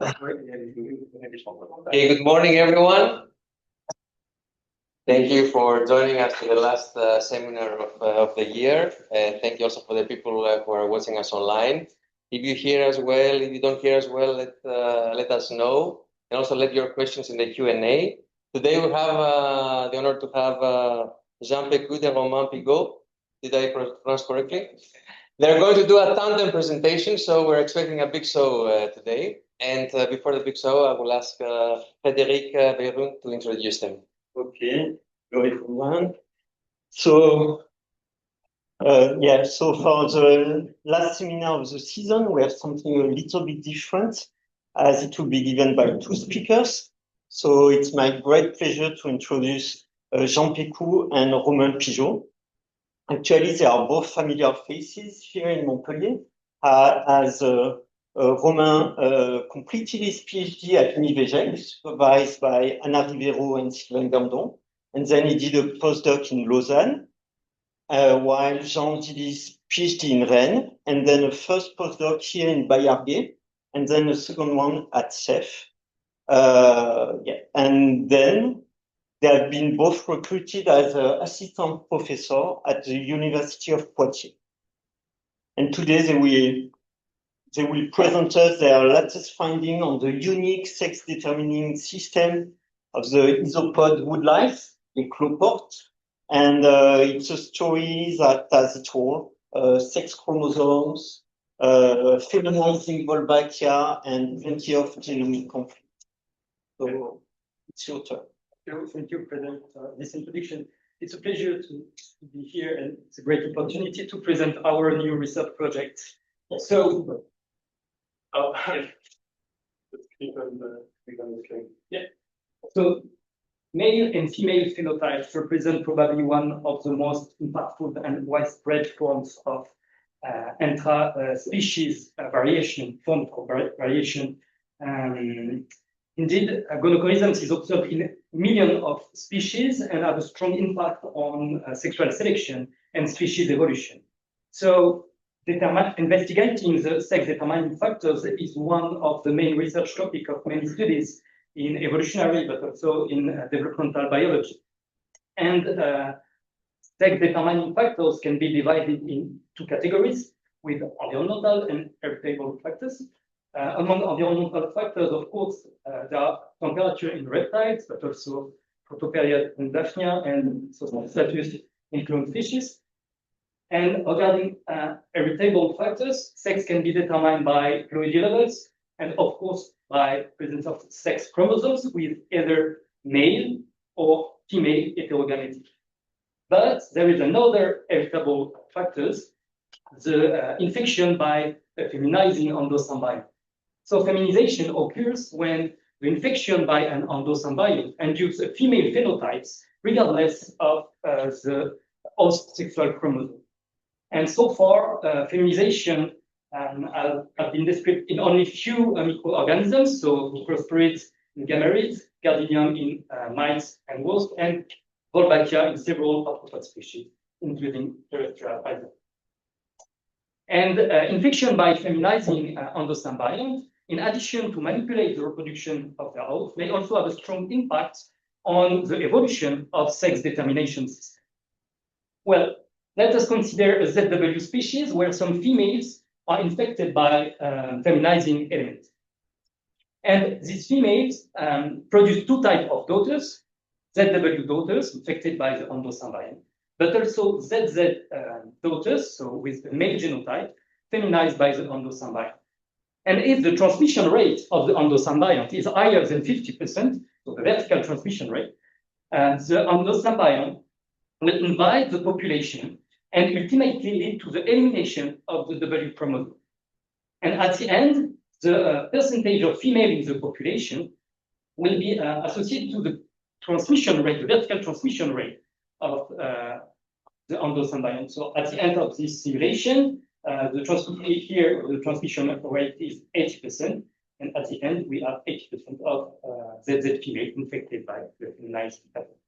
Hey, good morning, everyone. Thank you for joining us for the last seminar of the year. Thank you also for the people who are watching us online. If you hear us well, if you don't hear us well, let us know. And also let your questions in the Q&A. Today we have the honor to have J Peccoud and Romain Pigeault. Did I pronounce correctly? They're going to do a tandem presentation, so we're expecting a big show today. And before the big show, I will ask Frédéric Beirun to introduce them. Okay, hello everyone. So, so for the last seminar of the season, we have something a little bit different, as it will be given by two speakers. So it's my great pleasure to introduce J Peccoud and Romain Pigeault. Actually, they are both familiar faces here in Montpellier, as Romain completed his PhD at Ecologie, supervised by Anna Rivero and Sylvain Gandon, and then he did a postdoc in Lausanne, while Jean did his PhD in Rennes, and then a first postdoc here in Bayarguet, and then a second one at CEF. And then they have been both recruited as an assistant professor at the University of Poitiers. And today they will present us their latest finding on the unique sex-determining system of the isopod woodlice, the cloport. And it's a story that has it all, sex chromosomes, feminizing Wolbachia, and plenty of genomic conflict. So it's your turn. Thank you for this introduction. It's a pleasure to be here, and it's a great opportunity to present our new research project. So, So, male and female phenotypes represent probably one of the most impactful and widespread forms of intra-species variation, variation. Indeed, gonochorism is observed in millions of species and have a strong impact on sexual selection and species evolution. So, investigating the sex-determining factors is one of the main research topics of many studies in evolutionary, but also in developmental biology. And sex-determining factors can be divided in two categories, with environmental and heritable factors. Among environmental factors, of course, there are temperature in reptiles, but also protoperiod in Daphnia and social status in clone fishes. And regarding heritable factors, sex can be determined by chloe levels and, of course, by presence of sex chromosomes with either male or female heterogamety. But there is another heritable factors, the infection by a feminizing endosymbiont. So feminization occurs when the infection by an endosymbiont induces female phenotypes regardless of the host sexual chromosome. And so far, feminization have been described in only few microorganisms, so microsporids in gammarids, Gardinium in mice and wasps, and Wolbachia in several arthropod species, including terrestrial islands. And infection by feminizing endosymbiont, in addition to manipulate the reproduction of the host, may also have a strong impact on the evolution of sex determination systems. Well, let us consider a ZW species where some females are infected by feminizing elements. And these females produce two types of daughters, ZW daughters infected by the endosymbiont, but also ZZ daughters, so with the male genotype, feminized by the endosymbiont. And if the transmission rate of the endosymbiont is higher than 50%, so the vertical transmission rate, the endosymbiont will invade the population and ultimately lead to the elimination of the W chromosome. And at the end, the percentage of female in the population will be associated to the transmission rate, the vertical transmission rate of the endosymbiont. So at the end of this simulation, the transmission rate is 80%, and at the end, we have 80% of ZZ female infected by the feminized pattern.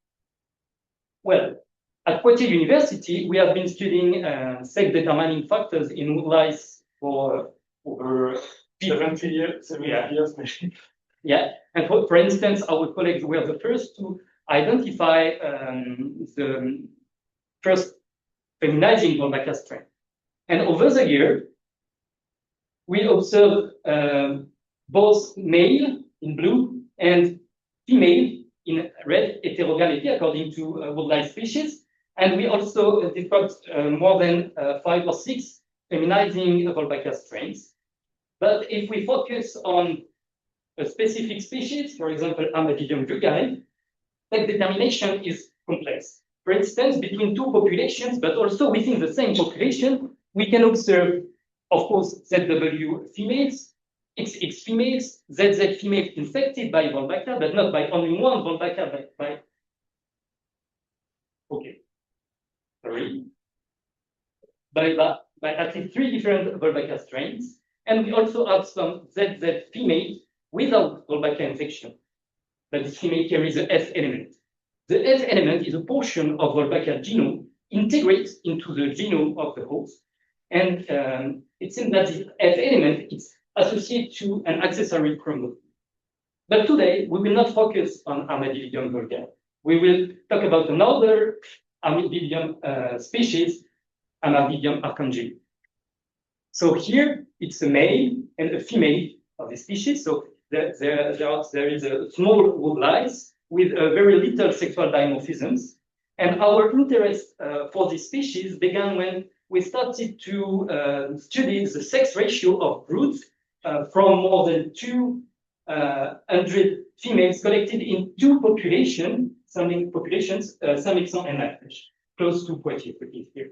Well, at Poitiers University, we have been studying sex-determining factors in woodlice for over 70 years, 70 years maybe. Yeah, and for instance, our colleagues were the first to identify the first feminizing Wolbachia strain. And over the year, we observed both male in blue and female in red heterogality according to woodlice species. And we also described more than 5 or 6 feminizing Wolbachia strains. But if we focus on a specific species, for example, Armadillium vulgare, sex determination is complex. For instance, between 2 populations, but also within the same population, we can observe, of course, ZW females, XX females, ZZ females infected by Wolbachia, but not by only one Wolbachia, but by at least 3 different Wolbachia strains. And we also have some ZZ females without Wolbachia infection. But this female carries the F element. The F element is a portion of Wolbachia genome integrates into the genome of the host. And it seems that the F element is associated to an accessory chromosome. But today, we will not focus on Armadillium vulgare. We will talk about another Armadillium species, Armadillium arcangeli. So here, it's a male and a female of the species. So there is a small woodlice with very little sexual dimorphisms. And our interest for this species began when we started to study the sex ratio of broods from more than 200 females collected in 2 populations, Saint-Mexan and Lafèche, close to Poitiers here.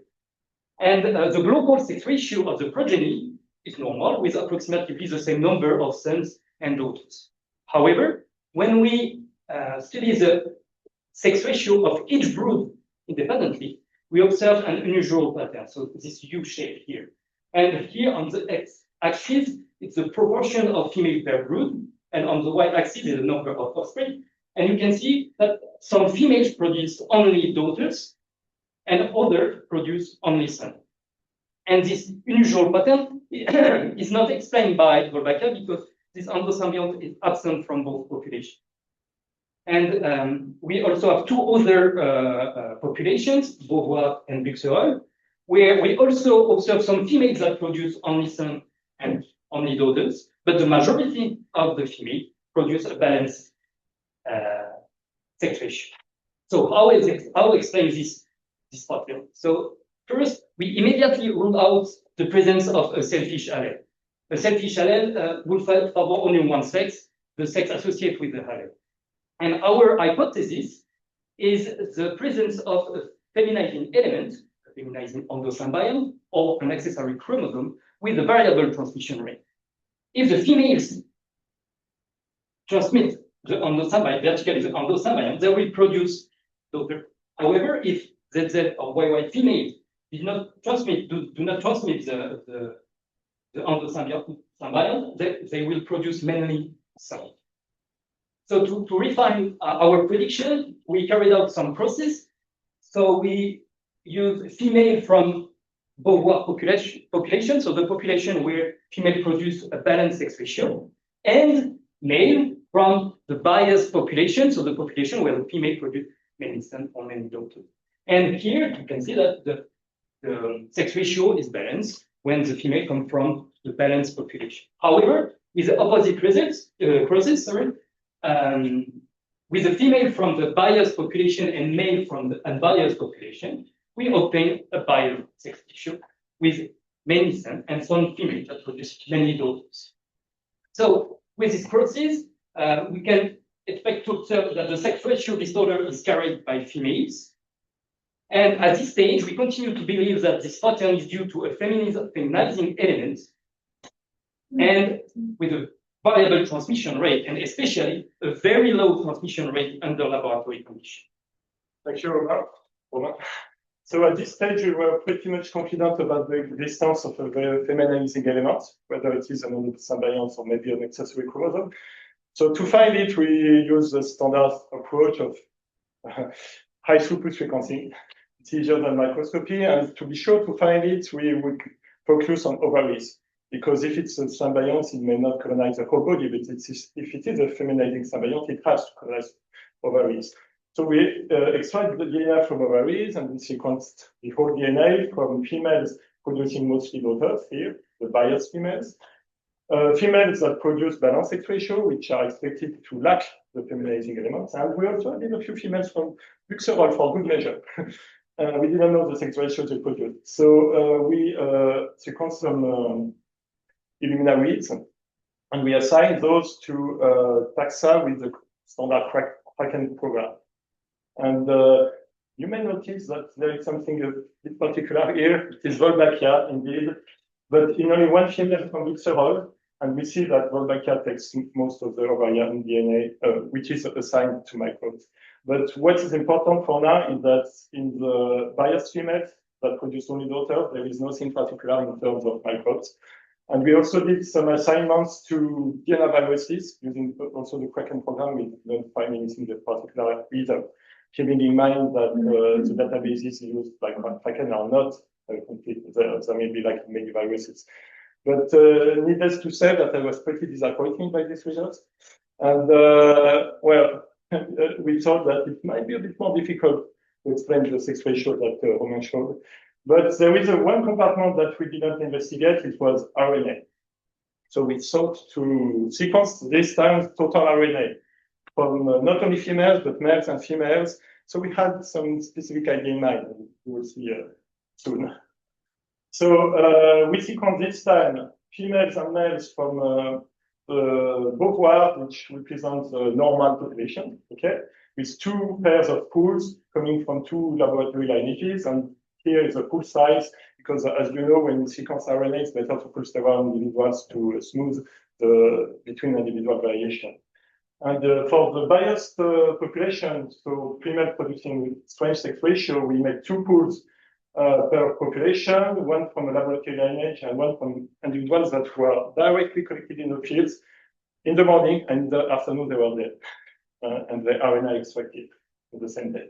And the global sex ratio of the progeny is normal, with approximately the same number of sons and daughters. However, when we study the sex ratio of each brood independently, we observe an unusual pattern. So this U shape here. And here on the x-axis, it's the proportion of female per brood, and on the y-axis is the number of offspring. And you can see that some females produce only daughters, and others produce only sons. And this unusual pattern is not explained by Wolbachia because this endosymbiont is absent from both populations. And we also have 2 other populations, Beauvoir and Buxerolles, where we also observe some females that produce only sons and only daughters, but the majority of the females produce a balanced sex ratio. So how explain this pattern? So first, we immediately rule out the presence of a selfish allele. A selfish allele will favor only one sex, the sex associated with the allele. And our hypothesis is the presence of a feminizing element, a feminizing endosymbiont, or an accessory chromosome with a variable transmission rate. If the females transmit the endosymbiont, vertically the endosymbiont, they will produce daughter. However, if ZZ or YY females do not transmit the endosymbiont, they will produce mainly sons. So to refine our prediction, we carried out some process. So we use female from Beauvoir population, so the population where female produce a balanced sex ratio, and male from the biased population, so the population where the female produce many sons or many daughters. And here you can see that the sex ratio is balanced when the female come from the balanced population. However, with the opposite process, with the female from the biased population and male from the unbiased population, we obtain a biased sex ratio with many sons and some females that produce many daughters. So with this process, we can expect to observe that the sex ratio disorder is carried by females. And at this stage, we continue to believe that this pattern is due to a feminizing element and with a variable transmission rate, and especially a very low transmission rate under laboratory conditions. Thank you, Romain. So at this stage, we were pretty much confident about the existence of a very feminizing element, whether it is an endosymbiont or maybe an accessory chromosome. So to find it, we use the standard approach of high throughput sequencing. It's easier than microscopy, and to be sure to find it, we would focus on ovaries. because if it's a symbiont, it may not colonize the whole body, but if it is a feminizing symbiont, it has to colonize ovaries. So we extract the DNA from ovaries and we sequenced the whole DNA from females producing mostly daughters here, the biased females. Females that produce balanced sex ratio, which are expected to lack the feminizing elements. And we also did a few females from Buxerolles for good measure. We didn't know the sex ratio they produced. So we sequenced some Illumina reads, and we assigned those to taxa with the standard Kraken program. And you may notice that there is something a bit particular here. It is Wolbachia, indeed, but in only one female from Buxerolles. And we see that Wolbachia takes most of the ovarian DNA, which is assigned to microbes. But what is important for now is that in the biased females that produce only daughters, there is nothing particular in terms of microbes. And we also did some assignments to DNA viruses using also the Kraken program. We didn't find anything particular either, keeping in mind that the databases used by Kraken are not complete. There may be like many viruses. But needless to say that I was pretty disappointed by these results. And well, we thought that it might be a bit more difficult to explain the sex ratio that Romain showed. But there is one compartment that we didn't investigate, it was RNA. So we sought to sequence this time total RNA from not only females, but males and females. So we had some specific idea in mind, and we will see soon. So we sequenced this time females and males from the Beauvoir, which represents the normal population, okay, with two pairs of pools coming from two laboratory lineages. And here is the pool size, because as you know, when you sequence RNA, it's better to cluster around individuals to smooth the between individual variation. And for the biased population, so female producing strange sex ratio, we made two pools per population, one from a laboratory lineage and one from individuals that were directly collected in the fields in the morning, and in the afternoon they were dead, and the RNA extracted on the same day.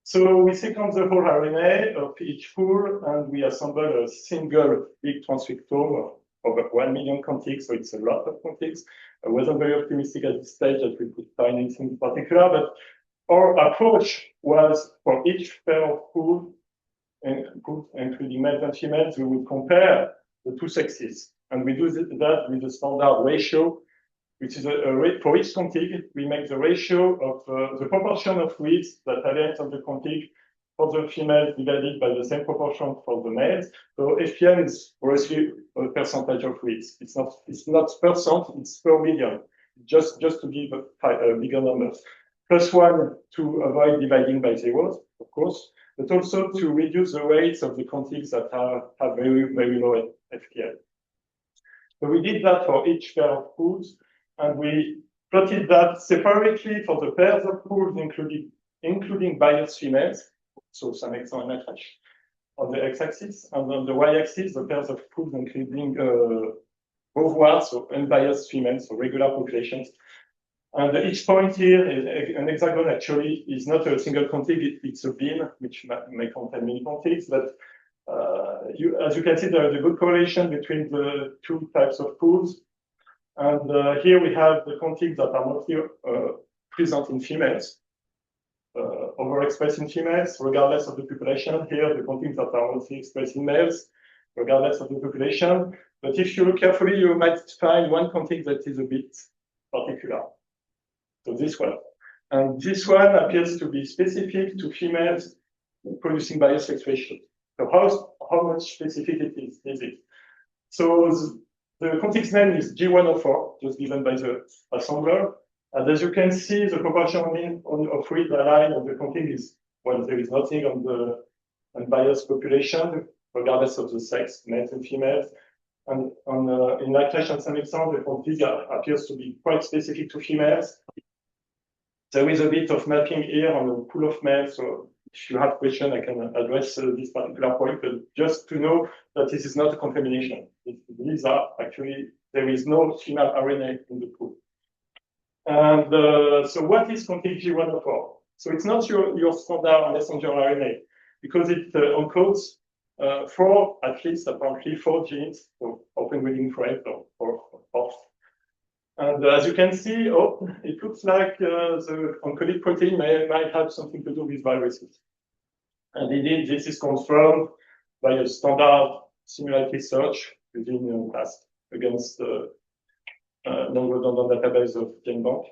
So we sequenced the whole RNA of each pool, and we assembled a single big transcriptome of over 1 million contigs, so it's a lot of contigs. I wasn't very optimistic at this stage that we could find anything in particular, but our approach was for each pair of pool, including males and females, we would compare the two sexes. And we do that with a standard ratio, which is a rate for each contig. We make the ratio of the proportion of reads that are left on the contig for the females divided by the same proportion for the males. So FPM is roughly a percentage of reads. It's not percent, it's per million, just to give bigger numbers. +1 to avoid dividing by zeros, of course, but also to reduce the rates of the contigs that have very, very low FPM. So we did that for each pair of pools, and we plotted that separately for the pairs of pools, including biased females, so some exon and FH on the x-axis, and on the y-axis, the pairs of pools including Beauvoir, so unbiased females, so regular populations. And each point here, an hexagon actually is not a single contig, it's a bin, which may contain many contigs, but as you can see, there is a good correlation between the two types of pools. And here we have the contigs that are mostly present in females, overexpressed in females, regardless of the population. Here, the contigs that are mostly expressed in males, regardless of the population. But if you look carefully, you might find one contig that is a bit particular. So this one. And this one appears to be specific to females producing biased sex ratio. So how much specific it is it? So the contig's name is G104, just given by the assembler. And as you can see, the proportion of read line of the contig is, well, there is nothing on the unbiased population, regardless of the sex, males and females. And in Ecologie and some extent, the contig appears to be quite specific to females. There is a bit of mapping here on a pool of males, so if you have questions, I can address this particular point, but just to know that this is not a contamination. These are actually, there is no female RNA in the pool. And so what is contig G104? So it's not your standard messenger RNA, because it encodes at least apparently 4 genes, or penguin thread or horse. And as you can see, it looks like the oncolytic protein might have something to do with viruses. And indeed, this is confirmed by a standard similarity search using PAST against the non-redundant database of GenBank.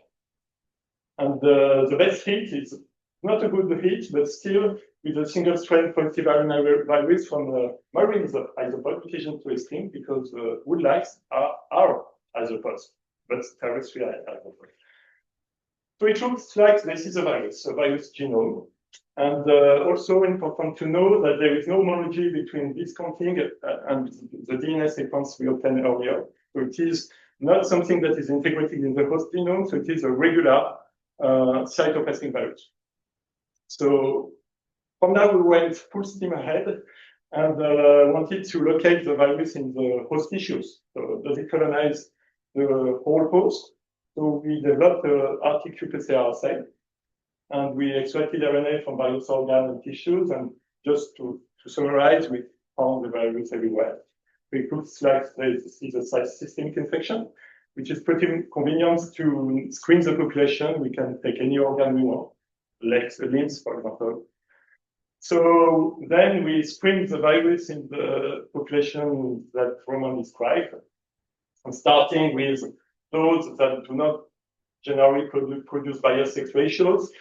And the best hit is not a good hit, but still with a single-strand positive RNA virus from the marines of isopod Pigeault to extinct, because woodlice are isopods, but terrestrial isopods. So it looks like this is a virus genome. And also important to know that there is no homology between this counting and the DNA sequence we obtained earlier. So it is not something that is integrated in the host genome, so it is a regular cytoplasmic virus. So from now we went full steam ahead and wanted to locate the virus in the host tissues. So does it colonize the whole host? So we developed a RT-qPCR assay, and we extracted RNA from various organs and tissues. And just to summarize, we found the virus everywhere. It looks like this is a systemic infection, which is pretty convenient to screen the population. We can take any organ we want, like limbs, for example. So then we screen the virus in the population that Roman described, and starting with those that do not generally produce bias-sex ratios.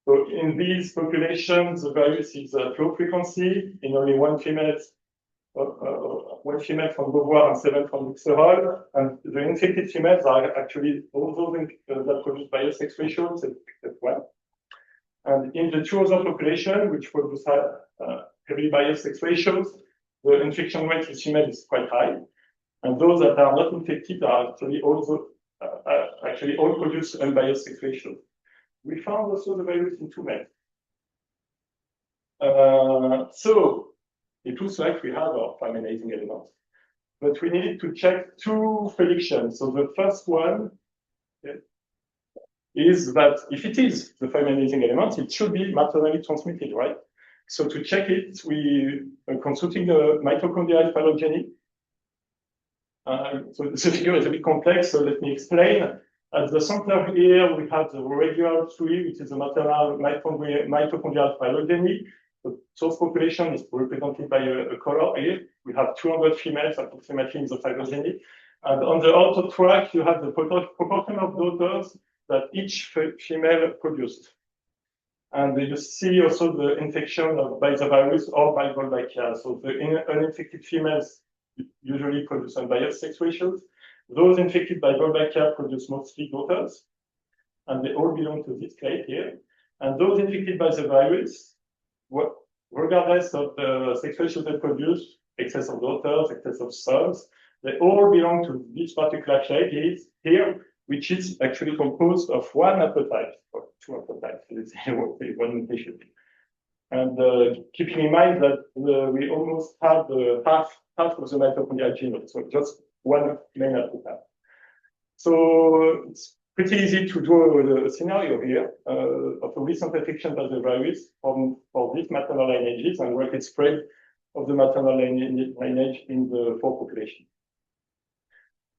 So in these populations, the virus is at low frequency in only one female from Beauvoir and 7 from Buxerolles, and the infected females are actually all those that produce bias-sex ratios, except one. And in the two other populations, which produce heavily bias-sex ratios, the infection rate in female is quite high, and those that are not infected are actually also all produce unbiased sex ratios. We found also the virus in 2 males. So it looks like we have our flaminating element, but we needed to check 2 predictions. So the first one is that if it is the flaminating element, it should be maternally transmitted, right? So to check it, we are consulting the mitochondrial phylogeny. So the figure is a bit complex, so let me explain. At the center here, we have the regular tree, which is a maternal mitochondrial phylogeny. The source population is represented by a color here. We have 200 females approximately in the phylogeny. And on the outer track, you have the proportion of daughters that each female produced. And you see also the infection by the virus or by Wolbachia. So the uninfected females usually produce unbiased sex ratios. Those infected by Wolbachia produce mostly daughters, and they all belong to this clade here. And those infected by the virus, regardless of the sex ratios they produce, excess of daughters, excess of sons, they all belong to this particular clade here, which is actually composed of 1 haplotype, or 2 haplotypes, let's say 1 mutation. And keeping in mind that we almost have half of the mitochondrial genome, so just 1 main haplotype. So it's pretty easy to draw a scenario here of a recent infection by the virus for these maternal lineages and rapid spread of the maternal lineage in the 4 population.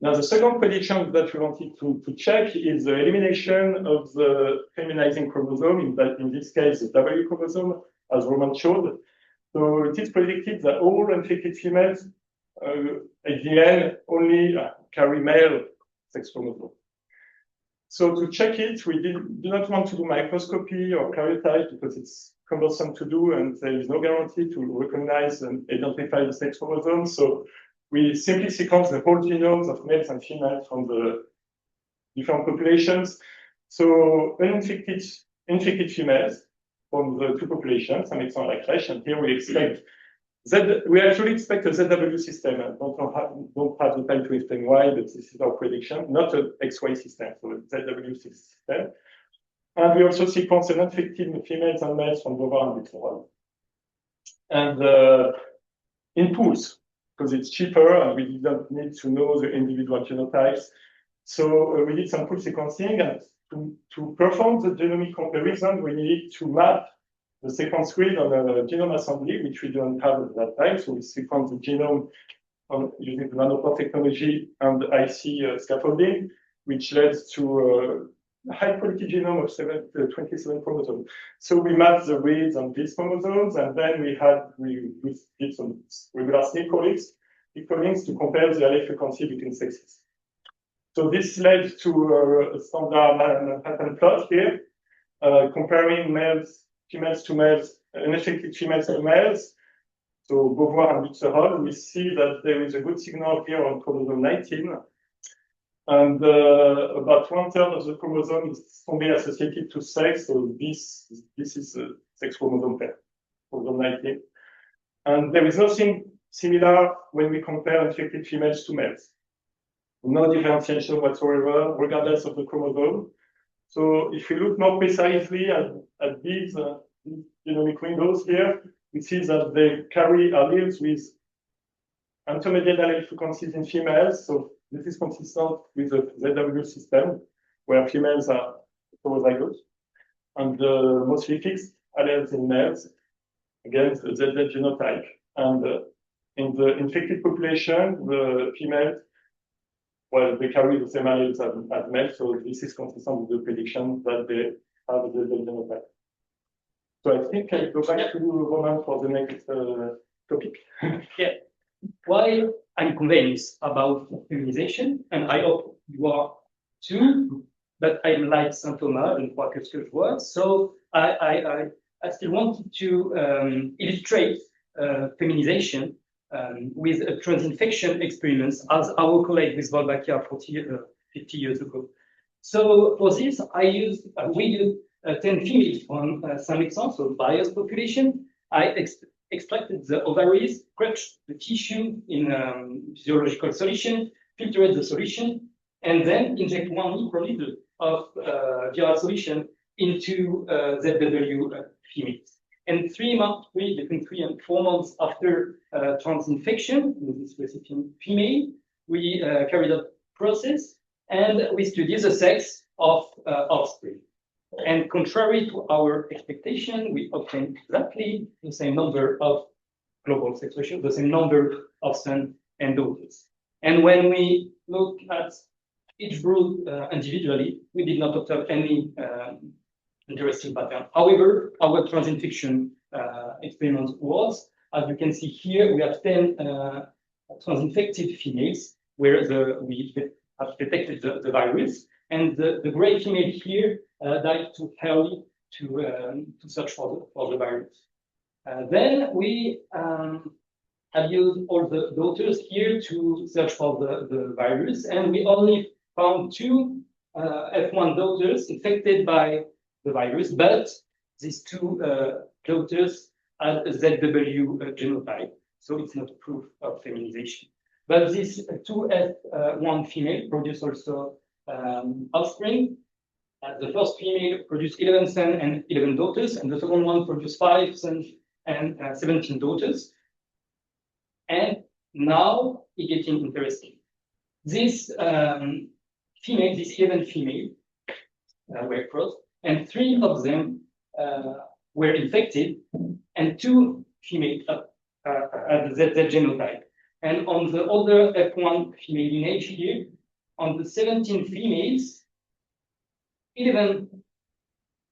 Now, the second prediction that we wanted to check is the elimination of the feminizing chromosome, in this case, the W chromosome, as Roman showed. So it is predicted that all infected females at the end only carry male sex chromosome. So to check it, we do not want to do microscopy or karyotype because it's cumbersome to do and there is no guarantee to recognize and identify the sex chromosome. So we simply sequence the whole genomes of males and females from the different populations. So infected females from the 2 populations, some exon like Reich, and here we expect we actually expect a ZW system. I don't have the time to explain why, but this is our prediction, not an XY system, so a ZW system. And we also sequence uninfected females and males from Beauvoir and Buxerolles. And in pools, because it's cheaper and we didn't need to know the individual genotypes. So we did some pool sequencing, and to perform the genomic comparison, we needed to map the sequence grid on a genome assembly, which we don't have at that time. So we sequence the genome using the nanopore technology and IC scaffolding, which led to a high quality genome of 27 chromosomes. So we mapped the reads on these chromosomes, and then we did some regular SNP codings to compare the allele frequency between sexes. So this led to a standard pattern plot here, comparing females to males, unaffected females to males. So Beauvoir and Buxerol, we see that there is a good signal here on chromosome 19. And about 1/3 of the chromosome is strongly associated to sex. So this is a sex chromosome pair, chromosome 19. And there is nothing similar when we compare infected females to males. No differentiation whatsoever, regardless of the chromosome. So if you look more precisely at these genomic windows here, we see that they carry alleles with intermediate allele frequencies in females. So this is consistent with the ZW system, where females are homozygous, and mostly fixed alleles in males, again, the ZZ genotype. And in the infected population, the females, well, they carry the same alleles as males, so this is consistent with the prediction that they have the ZZ genotype. So I think I'll go back to Roman for the next topic. Yeah. While I'm convinced about feminization, and I hope you are too, but I'm like Saint Thomas and quoi que je vois. So I still wanted to illustrate feminization with a transinfection experiments as our colleague with Wolbachia 50 years ago. So for this, we used 10 females from Saint-Mexan, so biased population. I extracted the ovaries, crushed the tissue in physiological solution, filtered the solution, and then inject 1 microliter of viral solution into ZW females. And between 3 and 4 months after transinfection with this recipient female, we carried out process and we studied the sex of offspring. And contrary to our expectation, we obtained exactly the same number of global sex ratios, the same number of sons and daughters. And when we look at each brood individually, we did not observe any interesting pattern. However, our transinfection experiment was, as you can see here, we have 10 transinfected females where we have detected the virus. And the gray female here died too early to search for the virus. Then we have used all the daughters here to search for the virus, and we only found 2 F1 daughters infected by the virus, but these 2 daughters had a ZW genotype, so it's not proof of feminization. But these 2 F1 female produce also offspring. The first female produced 11 sons and 11 daughters, and the second one produced 5 sons and 17 daughters. And now it's getting interesting. This female, this 11 female, were crossed, and 3 of them were infected, and 2 females had the ZZ genotype. And on the other F1 female lineage here, on the 17 females, 11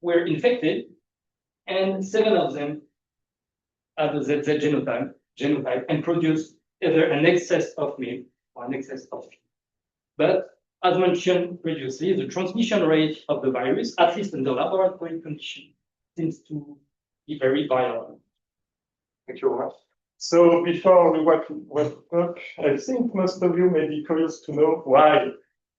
were infected, and 7 of them had the ZZ genotype and produced either an excess of male or an excess of female. But as mentioned previously, the transmission rate of the virus, at least in the laboratory condition, seems to be very violent. Thank you very much. So before we wrap up, I think most of you may be curious to know why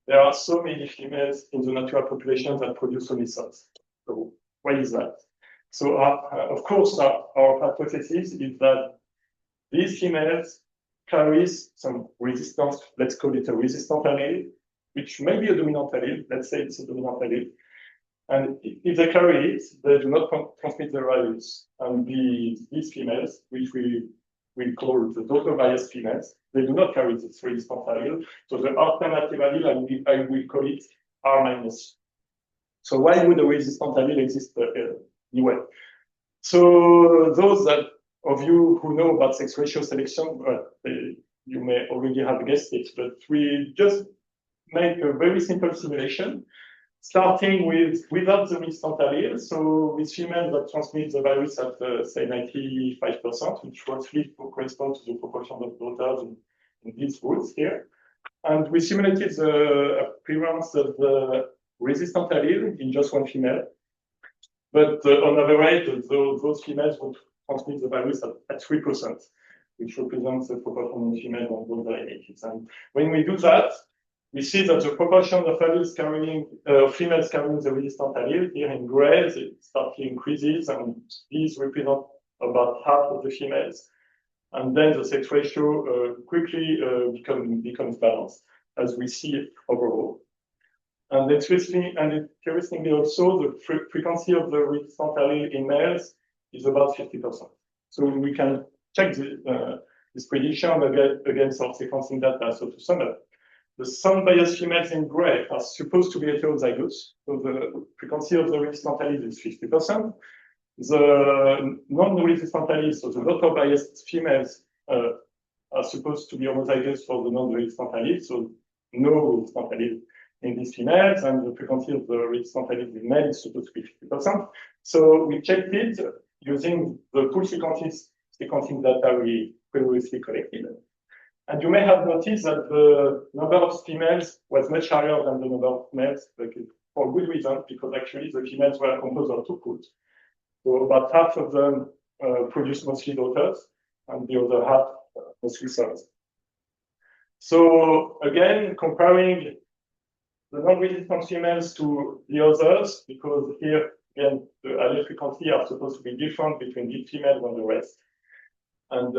there are so many females in the natural population that produce only sons. So why is that? So of course, our hypothesis is that these females carry some resistance, let's call it a resistant allele, which may be a dominant allele, let's say it's a dominant allele. And if they carry it, they do not transmit the virus. And these females, which we call the daughter biased females, they do not carry this resistant allele. So the alternative allele, I will call it R-. So why would a resistant allele exist anyway? So those of you who know about sex ratio selection, you may already have guessed it, but we just make a very simple simulation, starting without the resistant allele. So with females that transmit the virus at say 95%, which roughly corresponds to the proportion of daughters in these woods here. And we simulated the appearance of the resistant allele in just one female. But on average, those females would transmit the virus at 3%, which represents the proportion of females on both lineages. And when we do that, we see that the proportion of females carrying the resistant allele here in gray, it starts to increases, and these represent about half of the females. And then the sex ratio quickly becomes balanced, as we see overall. And interestingly also, the frequency of the resistant allele in males is about 50%. So we can check this prediction against our sequencing data. So to sum up, the sun-biased females in gray are supposed to be heterozygous. So the frequency of the resistant allele is 50%. The non-resistant allele, so the daughter-biased females, are supposed to be homozygous for the non-resistant allele, so no resistant allele in these females, and the frequency of the resistant allele in males is supposed to be 50%. So we checked it using the full sequencing data we previously collected. And you may have noticed that the number of females was much higher than the number of males, for good reason, because actually the females were composed of two pools. So about half of them produce mostly daughters, and the other half mostly sons. So again, comparing the non-resistant females to the others, because here, again, the allele frequency are supposed to be different between these females and the rest. And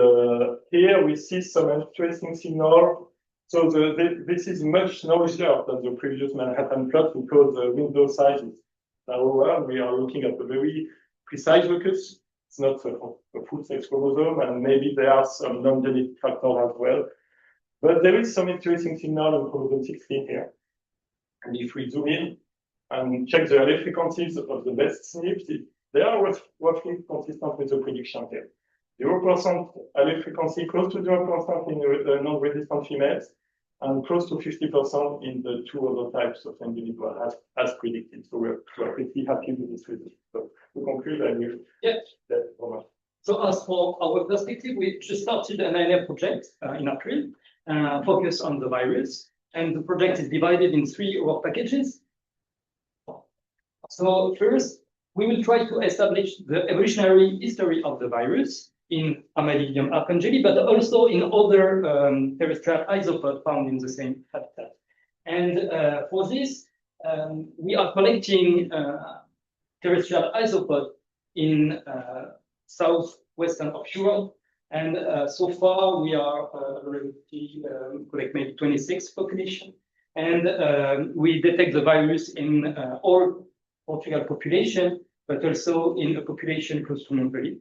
here we see some interesting signal. So this is much noisier than the previous Manhattan plot because the window size is narrower. We are looking at a very precise locus. It's not a full sex chromosome, and maybe there are some non-genetic factors as well. But there is some interesting signal on chromosome 16 here. And if we zoom in and check the allele frequencies of the best SNPs, they are roughly consistent with the prediction here. 0% allele frequency, close to 0% in the non-resistant females, and close to 50% in the two other types of individuals as predicted. So we're pretty happy with this result. So to conclude, I will. Yeah. So as for our perspective, we just started an INF project in April, focused on the virus. And the project is divided in 3 work packages. So first, we will try to establish the evolutionary history of the virus in Amalidium arcangeli, but also in other terrestrial isopods found in the same habitat. And for this, we are collecting terrestrial isopods in southwestern of Europe. And so far, we are already collect maybe 26 population. And we detect the virus in all Portugal population, but also in a population close to Montpellier.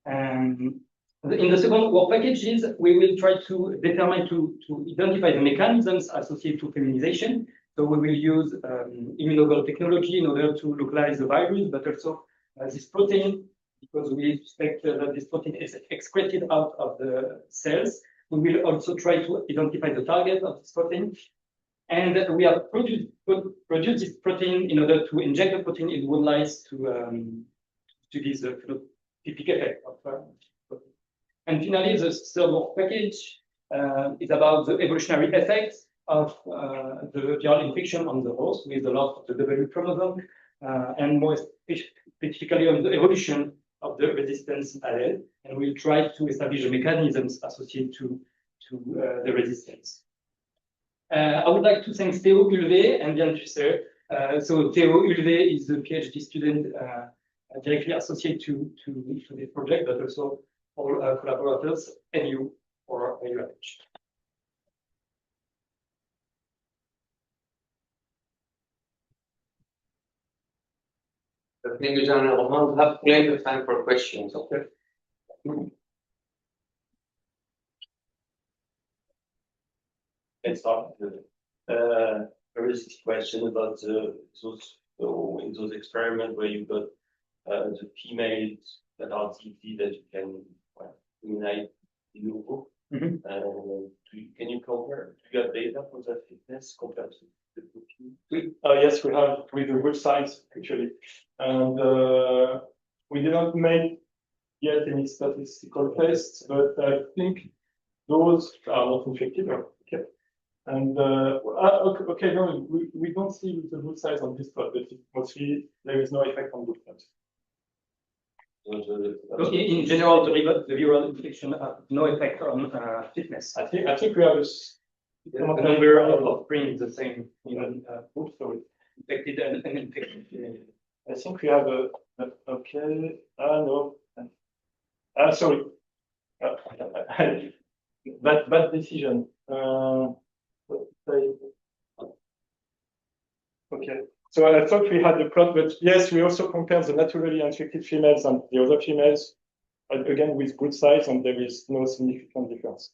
In the second work packages, we will try to determine to identify the mechanisms associated to feminization. So we will use immunoglobulin technology in order to localize the virus, but also this protein, because we expect that this protein is excreted out of the cells. We will also try to identify the target of this protein. And we have produced this protein in order to inject the protein in woodlice to give the phenotypic effect of protein. And finally, the third work package is about the evolutionary effects of the viral infection on the host with the loss of the W chromosome, and more specifically on the evolution of the resistance allele, and we'll try to establish the mechanisms associated to the resistance. I would like to thank Theo Ulve and Diane Fusser. So Theo Ulve is a PhD student directly associated to this project, but also all collaborators and you for your attention. Thank you, John. I'll have plenty of time for questions. Okay. Let's start. There is this question about those experiments where you got the females that are TT that you can eliminate in your book. Mhm. Can you compare? Do you have data for the fitness compared to the cookie? Yes, we have with the good size actually, and we did not make yet any statistical tests, but I think those are not infected. Okay. And okay, no, we don't see the good size on this plot, but mostly there is no effect on good plot. So in general, the viral infection have no effect on fitness. I think we have The number of brains the same in both infected and infected. I think we have okay. No. Sorry. Bad decision. Okay. So I thought we had the plot, but yes, we also compare the naturally infected females and the other females, again with good size, and there is no significant difference.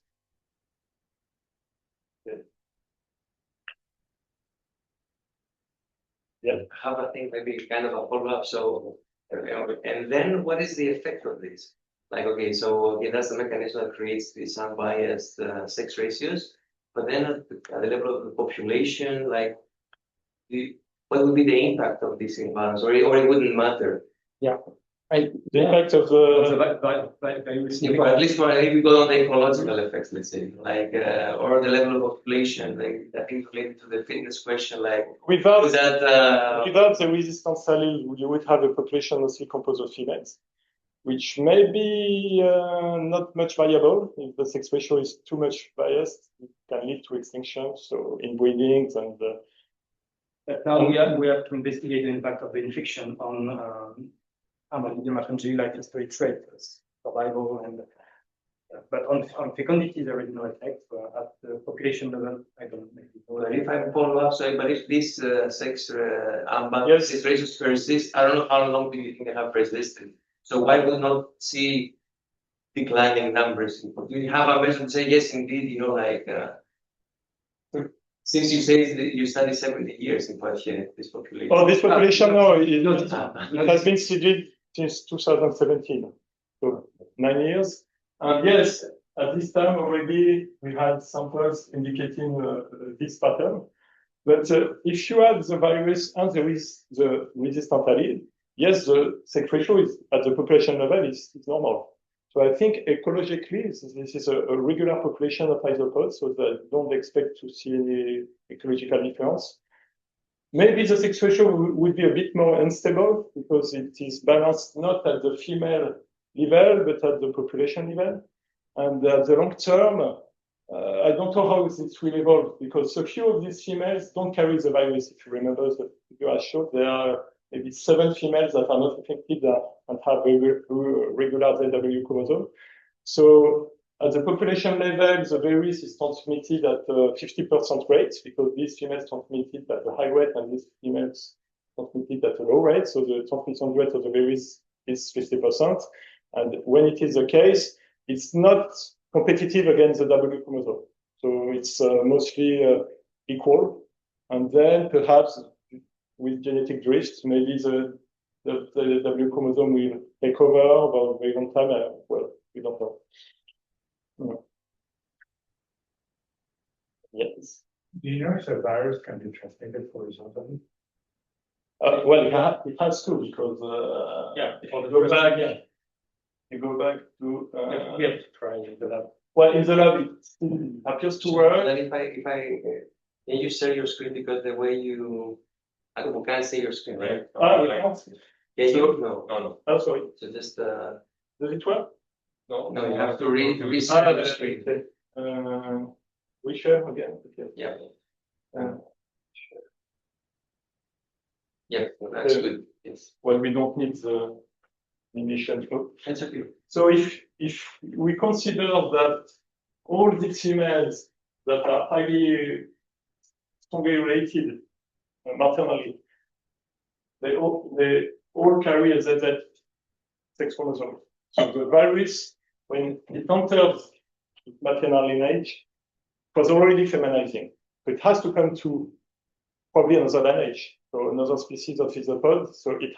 Yeah. I have, I think, maybe kind of a follow-up. So, and then what is the effect of this? Like, okay, so okay, that's the mechanism that creates these unbiased sex ratios. But then at the level of the population, like, what would be the impact of this imbalance, or it wouldn't matter? Yeah. The impact of At least if we go on the ecological effects, let's say, like, or the level of population, like that is related to the fitness question, like without that. the resistance allele, you would have a population mostly composed of females, which may be not much variable. If the sex ratio is too much biased, it can lead to extinction. So inbreedings and. Now we have to investigate the impact of the infection on dermatology, like history traits, survival, and but on fecundity there is no effect. At the population level, I don't know. Well, if I follow up, so but if this sex unbalanced sex ratios persist, I don't know how long do you think they have persisted. So why would not see declining numbers? Do you have a measure to say yes, indeed? You know, like. Since you say that you study 70 years in Pigeault, this population. Oh, this population, no, it has been studied since 2017, so 9 years. And yes, at this time already we had samples indicating this pattern. But if you have the virus and there is the resistant allele, yes, the sex ratio is at the population level is normal. So I think ecologically, this is a regular population of isopods, so that don't expect to see any ecological difference. Maybe the sex ratio would be a bit more unstable because it is balanced not at the female level, but at the population level. And at the long term, I don't know how this will evolve because a few of these females don't carry the virus. If you remember the figure I showed, there are maybe 7 females that are not affected and have regular ZW chromosome. So at the population level, the virus is transmitted at 50% rate because these females transmitted at a high rate and these females transmitted at a low rate. So the transmission rate of the virus is 50%. And when it is the case, it's not competitive against the W chromosome. So it's mostly equal. And then perhaps with genetic drift, maybe the W chromosome will take over for a very long time. Well, we don't know. Yes. Do you know if the virus can be transmitted horizontally? Well, it has to because you go back to we have to try in the lab. Well, in the lab it appears to work. Then if I can you share your screen because the way you I can't see your screen, right? Yeah, no. Oh, sorry. So just Does it work? No, you have to restart the screen. We share again. Okay. Yeah. Yeah, that's good. Yes. Well, we don't need the initial flow. That's okay. So if we consider that all the females that are highly strongly related maternally, they all carry a ZZ sex chromosome. So the virus, when it enters maternal lineage, was already feminizing. So it has to come to probably another lineage, so another species of isopod. So it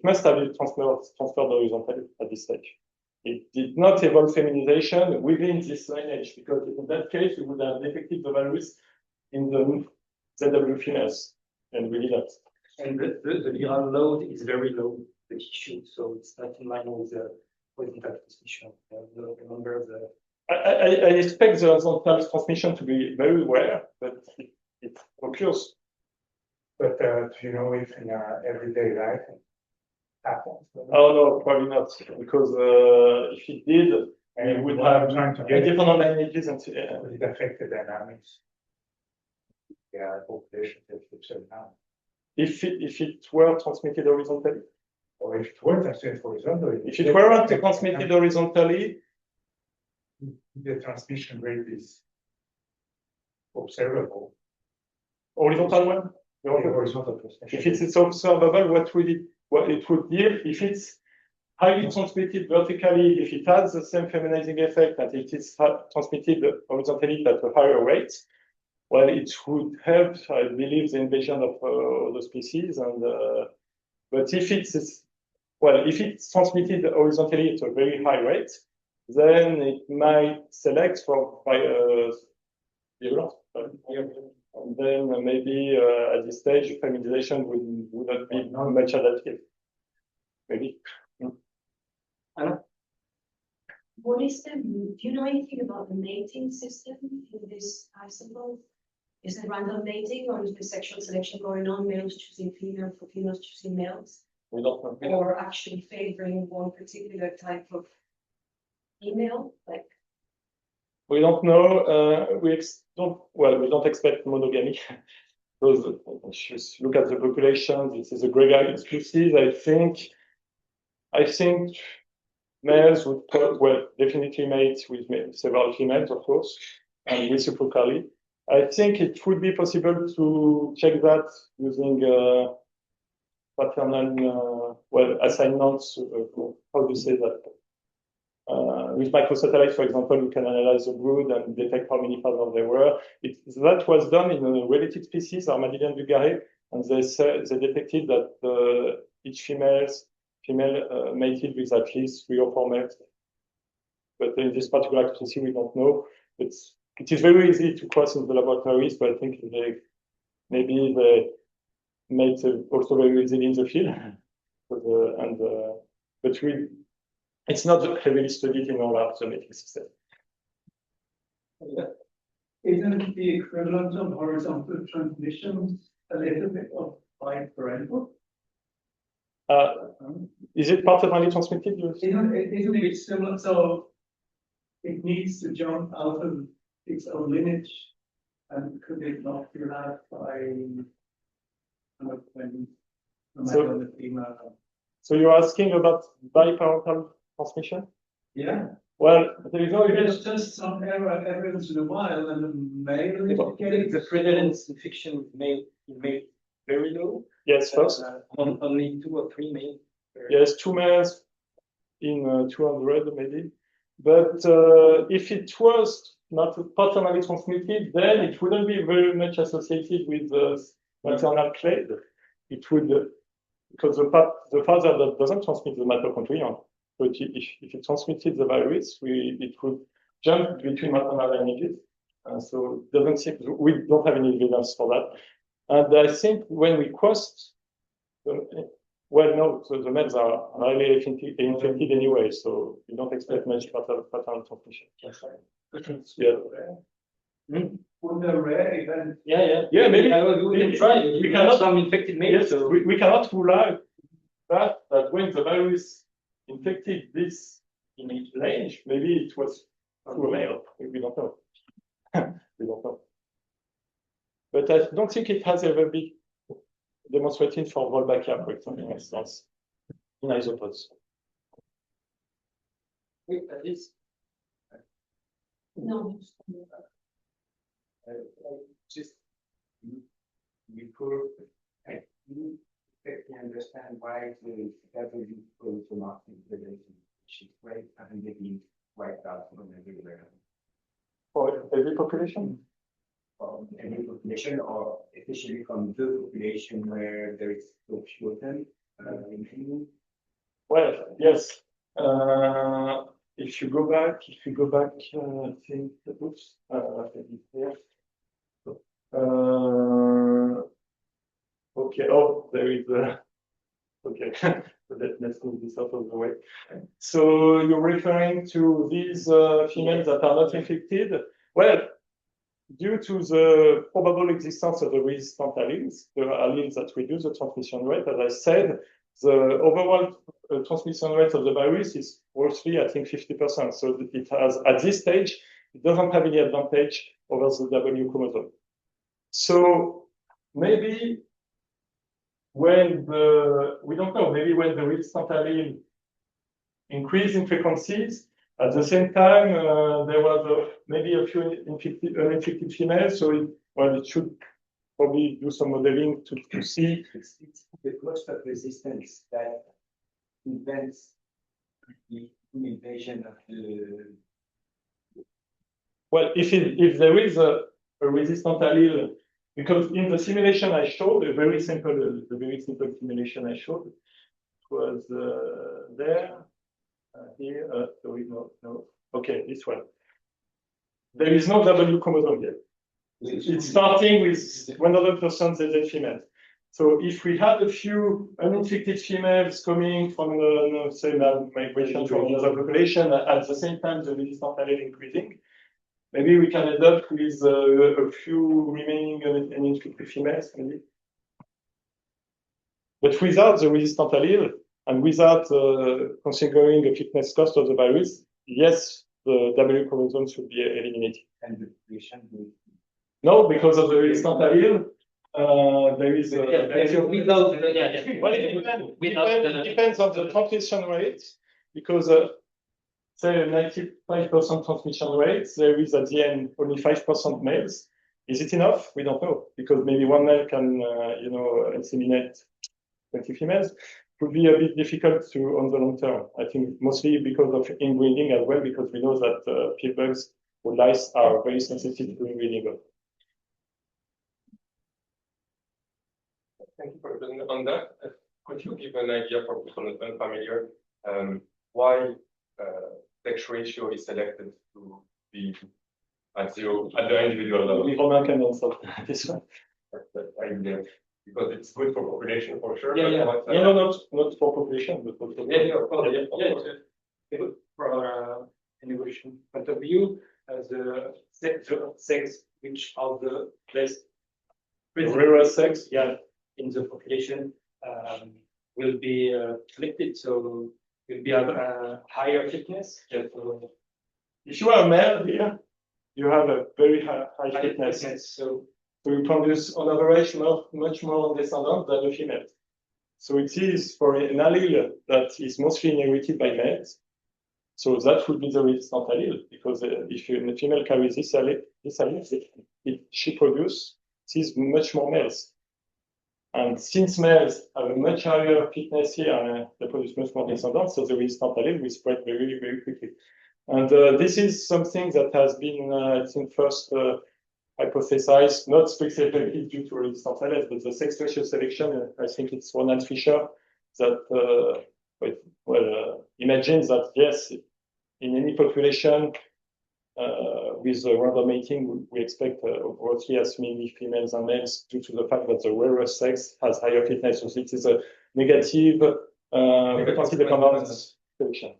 must have been transferred horizontally at this stage. it did not evolve feminization within this lineage, because in that case, we would have detected the virus in the ZW females, and we didn't. And the viral load is very low, the tissue, so it's not in line with the infected transmission. Remember the I expect the horizontal transmission to be very rare, but it occurs. But do you know if in everyday life it happens? Oh no, probably not, because if it did, we And would what I'm have trying to get different lineages and would it affect the dynamics? Yeah, population that you said now. if it were transmitted horizontally. Or if it were transmitted horizontally. If it weren't transmitted horizontally, the transmission rate is observable. horizontal one, The horizontal transmission. if it's observable, what it would give, if it's highly transmitted vertically, if it has the same feminizing effect and it is transmitted horizontally at a higher rate, well, it would help, I believe, the invasion of other species. And but if it's transmitted horizontally at a very high rate, then it might select for virulence. And then maybe at this stage, feminization would not be much adaptive. Maybe. What is do you know anything about the mating system in this isotope? Is it random mating or is there sexual selection going on, males choosing females for females choosing males? We don't know. Or actually favoring one particular type of female, like? We don't know. We don't expect monogamy. Because just look at the population. This is a gregarious species. I think males would definitely mate with several females, of course, and reciprocally. I think it would be possible to check that using paternal assignments. How do you say that? With microsatellites, for example, you can analyze the brood and detect how many fathers there were. That was done in a related species, Armadillion vulgare, and they detected that each female mated with at least 3 or 4 males. But in this particular species, we don't know. It is very easy to cross in the laboratories, but I think maybe they mate also very easily in the field. But it's not heavily studied in our labs, the mating system. Isn't the equivalent of horizontal transmission a little bit of biparental? Is it paternally transmitted? Isn't it similar? So it needs to jump out of its own lineage, and could it not be had by when the female? So you're asking about biparental transmission? Yeah. Well, there is no There's just some error every once in a while, and the male is getting The prevalence in fiction male very low. Yes, first. Only 2 or 3 male. Yes, 2 males in 200 maybe. But if it was not paternally transmitted, then it wouldn't be very much associated with the maternal clade. It would, because the father that doesn't transmit the mitochondrion, but if it transmitted the virus, it would jump between maternal lineages. So it doesn't seem, we don't have any evidence for that. And I think when we crossed, no, so the males are highly infected anyway, so we don't expect much paternal transmission. Yeah. Would the rare event? Yeah, maybe We can try. We We cannot- have some infected males. Yes, So we cannot rule out that when the virus infected this in its range, maybe it was through a male. We don't know. We don't know. But I don't think it has ever been demonstrated for Wolbachia, for example, in instance, in isopods. No. Just you could exactly understand why the average goes to market relation, which is great, and maybe wiped out from everywhere. For every population? From any population, or especially from the population where there is so few of them. Well, yes. If you go back, I think, oops, maybe here. Okay, oh, there is a, okay, so let's move this out of the way. So you're referring to these females that are not infected? Well, due to the probable existence of the resistant alleles, the alleles that reduce the transmission rate, as I said, the overall transmission rate of the virus is roughly, I think, 50%. So it has, at this stage, it doesn't have any advantage over the W chromosome. So maybe when we don't know, maybe when the resistant allele increase in frequencies, at the same time, there was maybe a few uninfected females, so it should probably do some modeling to see. It's the cost of resistance that prevents the invasion of the. Well, if there is a resistant allele, because in the simulation I showed, the very simple simulation I showed, it was there. Here, sorry, no. Okay, this one. There is no W chromosome yet. It's starting with 100% ZZ females. So if we had a few uninfected females coming from, say, migration from another population, at the same time the resistant allele increasing, maybe we can end up with a few remaining uninfected females, maybe. But without the resistant allele, and without considering the fitness cost of the virus, yes, the W chromosome should be eliminated. And the population will. No, because of the resistant allele, there is. Well, it depends on the transmission rate, because say a 95% transmission rate, there is at the end only 5% males. Is it enough? We don't know, because maybe one male can, inseminate 20 females. Would be a bit difficult to on the long term. I think mostly because of inbreeding as well, because we know that people's woodlice are very sensitive to inbreeding. Thank you for on that. Could you give an idea for people not unfamiliar why sex ratio is selected to be at zero at the individual level? Romain can answer this one. Because it's good for population for sure. No, not for population, but for Good for an evolution point of view, the sex which are the best rarer sex, in the population will be selected, so will be a higher fitness. If you are a male here, you have a very high fitness. So you produce on average much more descendants than a female. So it is for an allele that is mostly inherited by males. So that would be the resistant allele, because if a female carries this allele, she produces much more males. And since males have a much higher fitness here and they produce much more descendants, so the resistant allele will spread very, very quickly. And this is something that has been, I think, first hypothesized, not specifically due to resistant alleles, but the sex ratio selection. I think it's Ronald Fisher that imagines that, yes, in any population with random mating, we expect roughly as many females and males due to the fact that the rarer sex has higher fitness. So it is a negative dependence selection.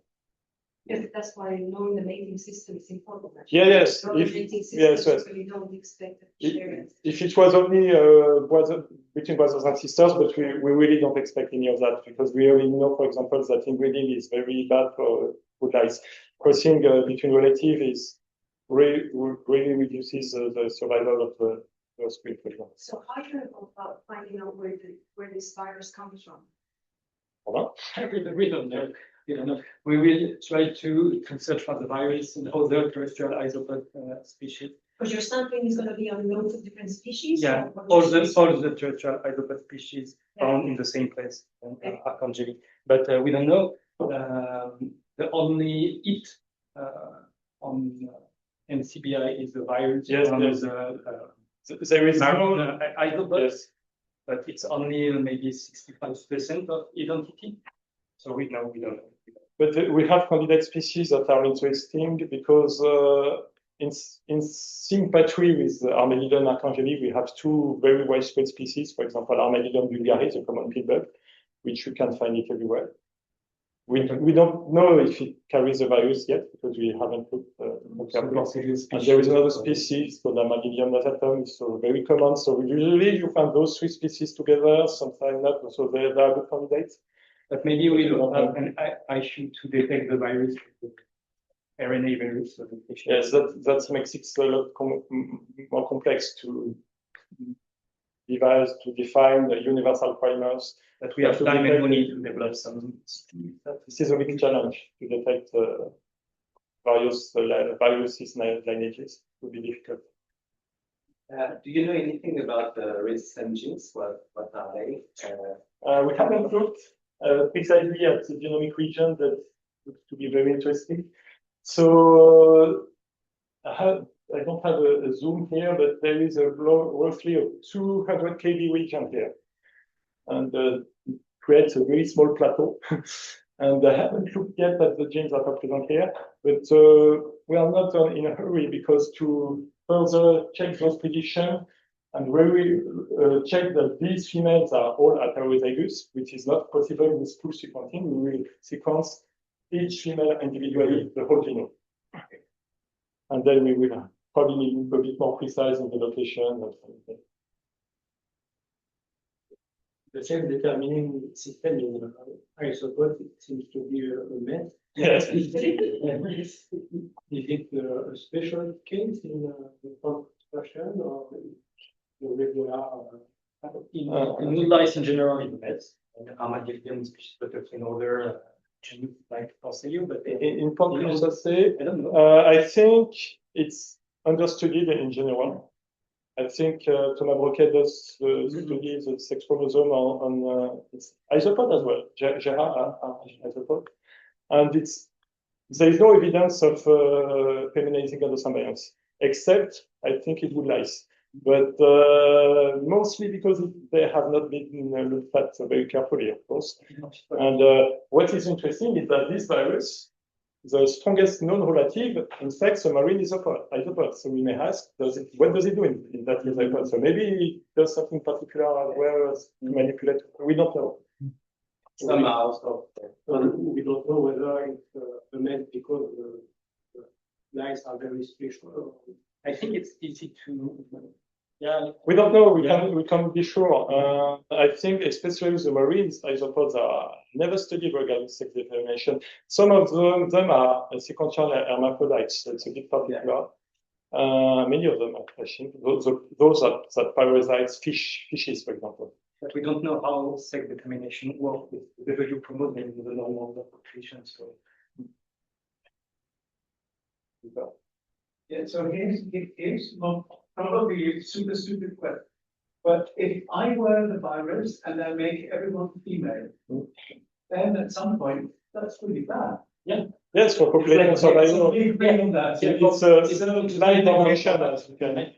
Yes, that's why knowing the mating system is important. Actually. Yes. Knowing the mating system, so you don't expect to share it. If it was only between brothers and sisters, but we really don't expect any of that, because we already know, for example, that inbreeding is very bad for woodlice. Crossing between relatives really reduces the survival of the offspring. So how do you go about finding out where this virus comes from? We don't know. We will try to search for the virus in other terrestrial isopod species. Because your sampling is going to be on loads of different species? Yeah, all the terrestrial isopod species found in the same place, Ecology. But we don't know. The only hit on MCBI is the virus. Yes, there is no isopod, but it's only maybe 65% of identity. So we don't know. But we have candidate species that are interesting because in sympatry with Armadillo archangeli, we have two very widespread species. For example, Armadillo vulgaris, the common peatbug, which you can find it everywhere. We don't know if it carries a virus yet because we haven't looked and there is another species called Armadillo nasatum, so very common. So usually you find those three species together, sometimes not. So they are good candidates. But maybe we'll have an issue to detect the virus, the RNA virus. Yes, that makes it a lot more complex to devise, to define the universal primers. That we have time and money to develop some. This is a big challenge to detect various viruses lineages. It would be difficult. Do you know anything about the resistant genes? What are they? We haven't looked precisely at the genomic region that looks to be very interesting. So I don't have a zoom here, but there is roughly a 200 kb region here. And it creates a very small plateau. And I haven't looked yet at the genes that are present here, but we are not in a hurry because to further check those predictions and really check that these females are all heterozygous, which is not possible with full sequencing. We will sequence each female individually, the whole genome. And then we will probably be a bit more precise in the location and something. The self-determining system in isopods seems to be a mess. Yes. Is it a special case in the construction or the regular? In woodlice in general, in meds, and Armadillo species, but in other genes like Porcelio, but In Pancreas, I don't know. I think it's understudied in general. I think Thomas Broquet does study the sex chromosome on its isopod as well, Gerard isopod, and there is no evidence of feminizing endosymbionts, except I think it would lice, but mostly because they have not been looked at very carefully, of course. And what is interesting is that this virus, the strongest known relative, infects a marine isopod. So we may ask, what does it do in that isopod? So maybe it does something particular as well as to manipulate. We don't know. Somehow, so We don't know whether it's a mess because the lice are very special. I think it's easy to. Yeah, we don't know. We can't be sure. I think especially the marine isopods are never studied regarding sex determination. Some of them are sequential hermaphrodites. That's a bit particular. Many of them, I think, those that parasites fishes, for example. But we don't know how sex determination works with the value promoted in the normal population. So. Yeah, so here's probably a super stupid question. But if I were the virus and I make everyone female, then at some point that's really bad. Yeah. Yes, for population survival. So we agree on that. It's a line domination as you can.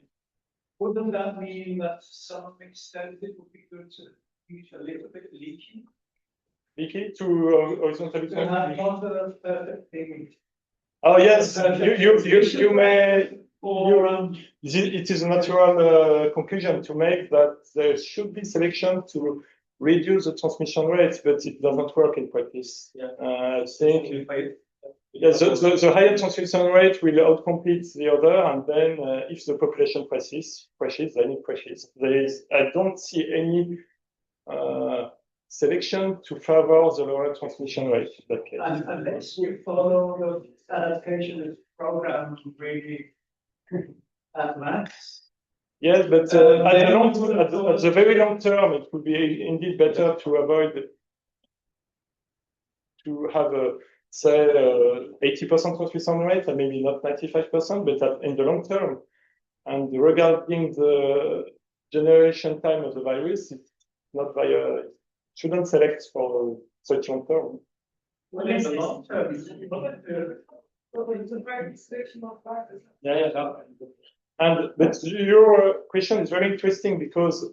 Wouldn't that mean that to some extent it would be good to use a little bit leaky? Leaky to horizontally. To have not a perfect thing. Oh yes, you may. It is a natural conclusion to make that there should be selection to reduce the transmission rate, but it doesn't work in practice. Yeah. I think the higher transmission rate will outcompete the other, and then if the population crashes, then it crashes. I don't see any selection to favor the lower transmission rate in that case. Unless you follow the adaptation program really at max. Yes, but at the very long term, it would be indeed better to avoid to have a say 80% transmission rate and maybe not 95%, but in the long term. And regarding the generation time of the virus, it's not shouldn't select for such long term. Well, in the long term, it's a very exceptional practice. Yeah. But your question is very interesting because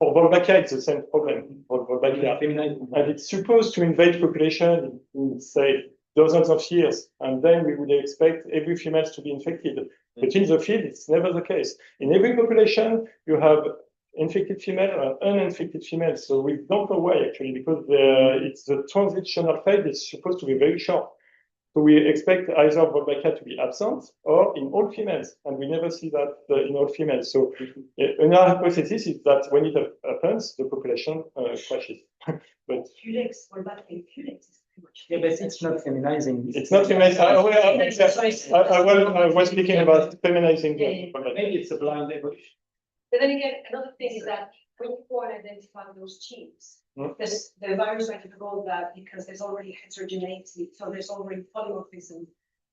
For Wolbachia, it's the same problem. For Wolbachia, and it's supposed to invade population in, say, dozens of years, and then we would expect every female to be infected. But in the field, it's never the case. In every population, you have infected female and uninfected female. So we don't know why actually, because it's the transitional phase is supposed to be very short. So we expect either Wolbachia to be absent or in all females, and we never see that in all females. So another hypothesis is that when it happens, the population crashes. But Culex, Wolbachia, Culex is pretty much. Yeah, but it's not feminizing. it's not feminizing. I was speaking about feminizing. Maybe it's a blind evolution. But then again, another thing is that when you go and identify those genes, the virus might have evolved that because there's already heterogeneity, so there's already polymorphism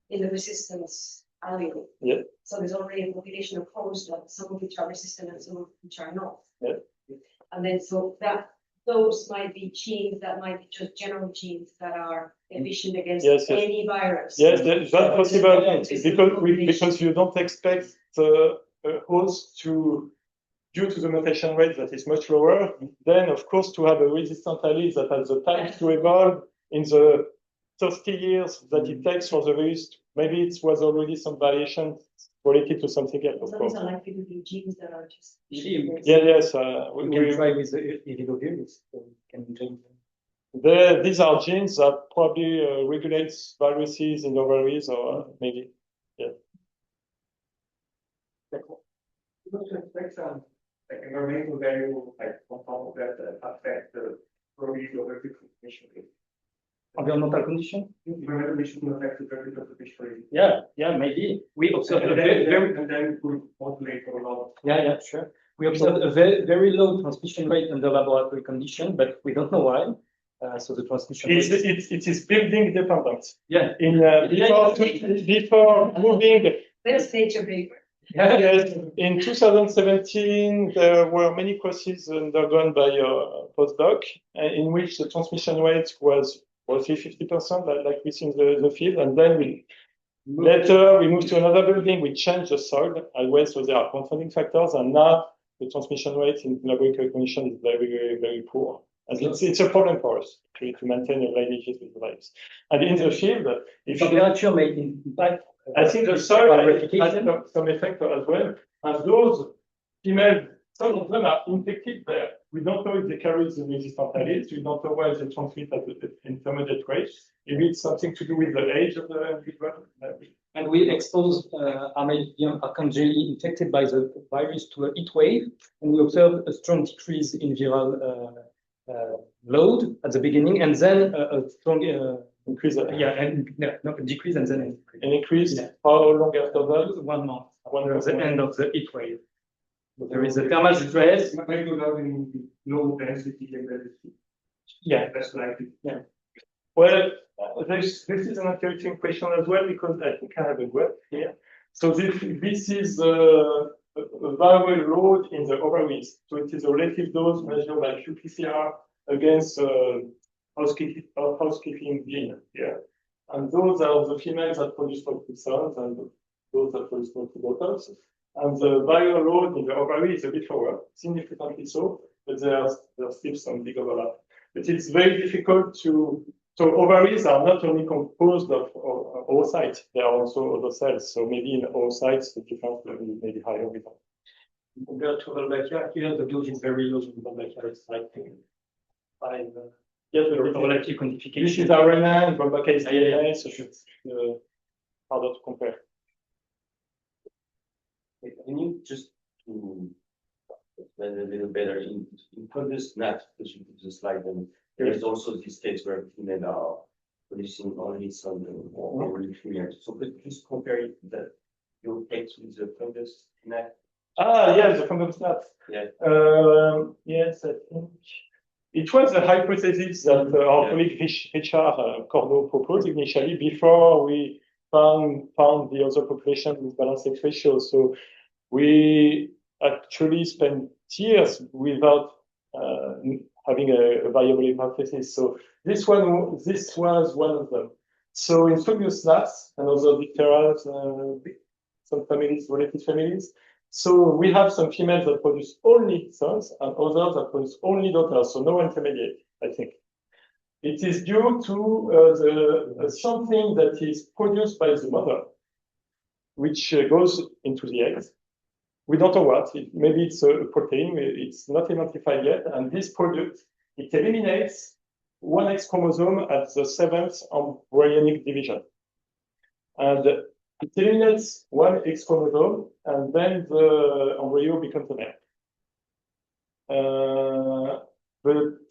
in the resistance allele. Yeah. So there's already a population of hosts, some of which are resistant and some of which are not. Yeah. And then so that those might be genes that might be just general genes that are efficient against any virus. Yes, that's possible because you don't expect a host to, due to the mutation rate that is much lower, then of course to have a resistant allele that has the time to evolve in the 30 years that it takes for the virus. Maybe it was already some variation related to something else, of course. Those are likely to be genes that are just. Yes. We can try with the Evidovirus. Can change them. These are genes that probably regulates viruses in the ovaries, or maybe, yeah. You also expect some like environmental variables like on top of that affect the probability of every transmission rate. Environmental condition? Environmental condition will affect the probability of transmission rate. Yeah, maybe. We observed a very and then it could modulate a lot. Yeah, sure. We observed a very low transmission rate under laboratory condition, but we don't know why. So the transmission rate. It is building dependent. Yeah. Before moving. Let's nature paper. Yes, in 2017, there were many courses undergone by postdoc, in which the transmission rate was roughly 50%, like we see in the field. And then later we moved to another building, we changed the soil as well, so there are confounding factors, and now the transmission rate in laboratory condition is very poor. And it's a problem for us to maintain a lineages with the virus. And in the field, if temperature may impact. I think the soil has some effect as well. And those females, some of them are infected there. We don't know if they carry the resistant alleles. We don't know why they transmit at the intermediate rate. Maybe it's something to do with the age of the individual. And we expose Armenian archangeli infected by the virus to a heat wave, and we observe a strong decrease in viral load at the beginning, and then a strong increase. A decrease and then an increase. Yeah. How long after that? 1 month. After the end of the heat wave. There is a thermal stress. Maybe in low density density. Yeah, that's likely. Yeah. Well, this is an interesting question as well, because I think I have a graph here. So this is a viral load in the ovaries. So it is a relative dose measured by qPCR against housekeeping gene here. And those are the females that produce multiple sons and those that produce multiple daughters. And the viral load in the ovary is a bit lower, significantly so, but there's still some big overlap. But it's very difficult to. So ovaries are not only composed of oocytes, there are also other cells. So maybe in oocytes, the difference may be higher with them. Compared to Wolbachia, here the dose is very low in Wolbachia. It's like 5. Yes, the relative quantification. This is RNA, and Wolbachia is DNA, so it's harder to compare. Can you just to explain a little better in fungus gnat, because you put the slide, and there is also this case where female are producing only some or only female. So could you just compare your case with the fungus gnat? Yes, the fungus gnat. Yeah. Yes, I think it was a hypothesis that our colleague Richard Cordeau proposed initially before we found the other population with balanced sex ratio. So we actually spent years without having a viable hypothesis. So this was one of them. So in fungus gnats and other dipterals, some families, related families, So we have some females that produce only sons and others that produce only daughters, so no intermediate, I think. It is due to something that is produced by the mother, which goes into the eggs. We don't know what. Maybe it's a protein. It's not identified yet. And this product, it eliminates one X chromosome at the 7th embryonic division. And it eliminates one X chromosome, and then the embryo becomes a male. But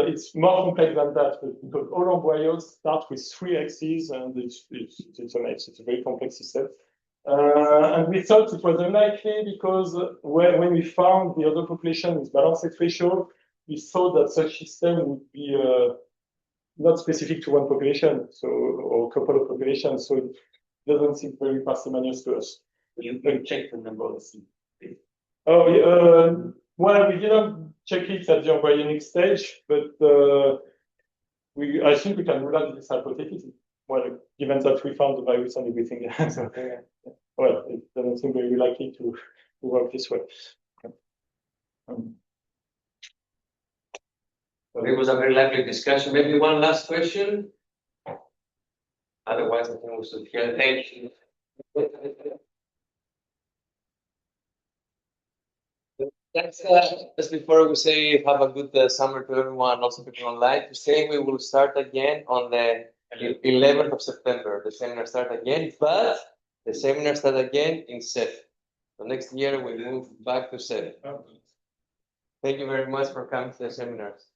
it's more complex than that, because all embryos start with 3 X's, and it's a mess. It's a very complex system. And we thought it was unlikely because when we found the other population with balanced sex ratio, we thought that such system would be not specific to one population, so or a couple of populations. So it doesn't seem very parsimonious to us. You can check the number of seeds. Oh, yeah, well, we didn't check it at the embryonic stage, but I think we can rule out this hypothesis. Well, given that we found the virus and everything, so, well, it doesn't seem very likely to work this way. Well, it was a very lively discussion. Maybe one last question. Otherwise, I think we should hear. Thank you. Just before we say have a good summer to everyone, also people online, to say we will start again on the 11th of September. The seminar start again, but the seminar start again in SEF. So next year we move back to SEF. Thank you very much for coming to the seminars.